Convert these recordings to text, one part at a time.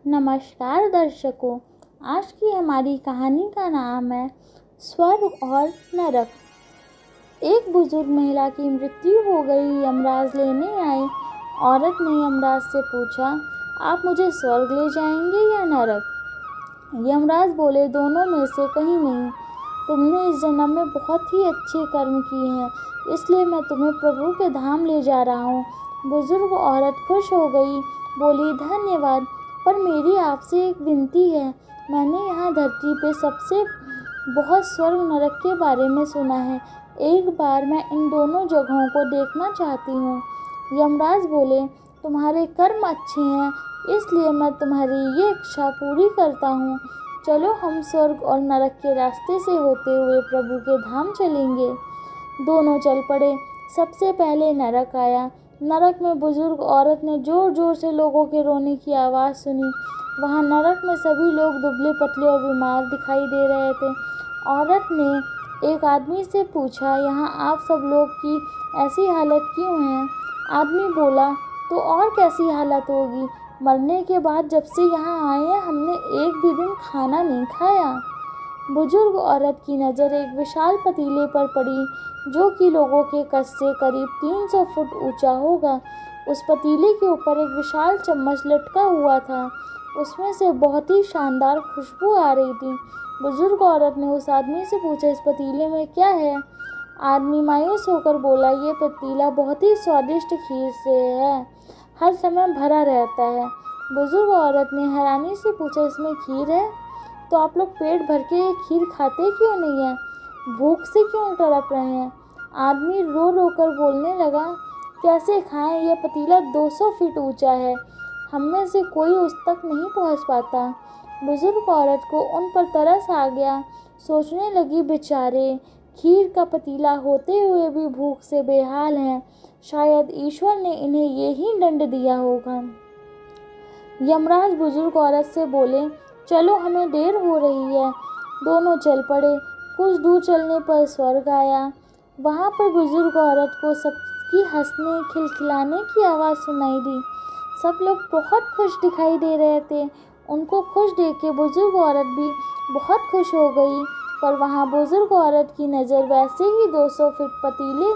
नमस्कार दर्शकों, आज की हमारी कहानी का नाम है स्वर्ग और नरक। एक बुजुर्ग महिला की मृत्यु हो गई। यमराज लेने आए। औरत ने यमराज से पूछा, आप मुझे स्वर्ग ले जाएंगे या नरक? यमराज बोले, दोनों में से कहीं नहीं। तुमने इस जन्म में बहुत ही अच्छे कर्म किए हैं, इसलिए मैं तुम्हें प्रभु के धाम ले जा रहा हूँ। बुजुर्ग औरत खुश हो गई, बोली, धन्यवाद, पर मेरी आपसे एक विनती है। मैंने यहाँ धरती पे सबसे बहुत स्वर्ग नरक के बारे में सुना है। एक बार मैं इन दोनों जगहों को देखना चाहती हूँ। यमराज बोले, तुम्हारे कर्म अच्छे हैं, इसलिए मैं तुम्हारी ये इच्छा पूरी करता हूँ। चलो हम स्वर्ग और नरक के रास्ते से होते हुए प्रभु के धाम चलेंगे। दोनों चल पड़े। सबसे पहले नरक आया। नरक में बुजुर्ग औरत ने जोर जोर से लोगों के रोने की आवाज़ सुनी। वहाँ नरक में सभी लोग दुबले पतले और बीमार दिखाई दे रहे थे। औरत ने एक आदमी से पूछा, यहाँ आप सब लोग की ऐसी हालत क्यों है? आदमी बोला, तो और कैसी हालत होगी? मरने के बाद जब से यहाँ आए हैं हमने एक भी दिन खाना नहीं खाया। बुजुर्ग औरत की नज़र एक विशाल पतीले पर पड़ी, जो कि लोगों के कद से करीब 300 फुट ऊंचा होगा। उस पतीले के ऊपर एक विशाल चम्मच लटका हुआ था। उसमें से बहुत ही शानदार खुशबू आ रही थी। बुजुर्ग औरत ने उस आदमी से पूछा, इस पतीले में क्या है? आदमी मायूस होकर बोला, ये पतीला बहुत ही स्वादिष्ट खीर से है, हर समय भरा रहता है। बुजुर्ग औरत ने हैरानी से पूछा, इसमें खीर है? तो आप लोग पेट भर के ये खीर खाते क्यों नहीं हैं? भूख से क्यों तड़प रहे हैं? आदमी रो रो कर बोलने लगा, कैसे खाएं? यह पतीला 200 फीट ऊंचा है, हम में से कोई उस तक नहीं पहुंच पाता। बुजुर्ग औरत को उन पर तरस आ गया। सोचने लगी, बेचारे खीर का पतीला होते हुए भी भूख से बेहाल हैं। शायद ईश्वर ने इन्हें यही दंड दिया होगा। यमराज बुजुर्ग औरत से बोले, चलो हमें देर हो रही है। दोनों चल पड़े। कुछ दूर चलने पर स्वर्ग आया। वहाँ पर बुजुर्ग औरत को सबकी हंसने खिलखिलाने की आवाज़ सुनाई दी। सब लोग बहुत खुश दिखाई दे रहे थे। उनको खुश देख के बुजुर्ग औरत भी बहुत खुश हो गई। पर वहाँ बुजुर्ग औरत की नज़र वैसे ही 200 फीट पतीले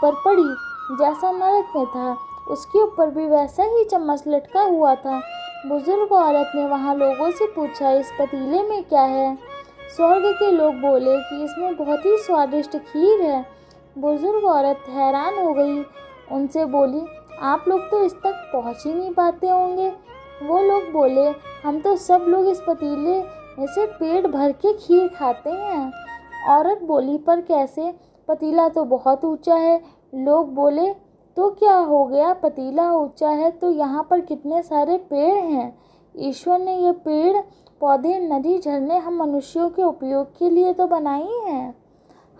पर पड़ी जैसा नरक में था। उसके ऊपर भी वैसा ही चम्मच लटका हुआ था। बुजुर्ग औरत ने वहाँ लोगों से पूछा, इस पतीले में क्या है? स्वर्ग के लोग बोले कि इसमें बहुत ही स्वादिष्ट खीर है। बुजुर्ग औरत हैरान हो गई। उनसे बोली, आप लोग तो इस तक पहुँच ही नहीं पाते होंगे। वो लोग बोले, हम तो सब लोग इस पतीले में से पेट भर के खीर खाते हैं। औरत बोली, पर कैसे? पतीला तो बहुत ऊंचा है। लोग बोले, तो क्या हो गया? पतीला ऊंचा है तो यहाँ पर कितने सारे पेड़ हैं। ईश्वर ने ये पेड़ पौधे, नदी, झरने हम मनुष्यों के उपयोग के लिए तो बनाई हैं।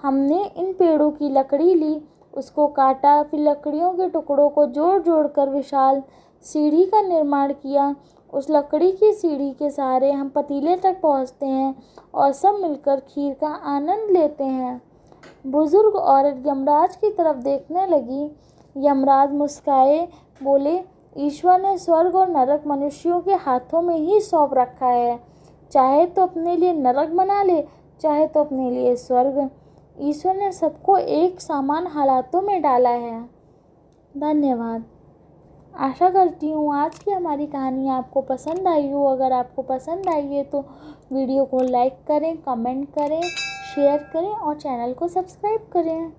हमने इन पेड़ों की लकड़ी ली, उसको काटा, फिर लकड़ियों के टुकड़ों को जोड़ जोड़ कर विशाल सीढ़ी का निर्माण किया। उस लकड़ी की सीढ़ी के सहारे हम पतीले तक पहुँचते हैं और सब मिलकर खीर का आनंद लेते हैं। बुजुर्ग औरत यमराज की तरफ देखने लगी। यमराज मुस्काए, बोले, ईश्वर ने स्वर्ग और नरक मनुष्यों के हाथों में ही सौंप रखा है। चाहे तो अपने लिए नरक बना ले, चाहे तो अपने लिए स्वर्ग। ईश्वर ने सबको एक समान हालातों में डाला है। धन्यवाद। आशा करती हूँ आज की हमारी कहानी आपको पसंद आई हो। अगर आपको पसंद आई है तो वीडियो को लाइक करें, कमेंट करें, शेयर करें और चैनल को सब्सक्राइब करें।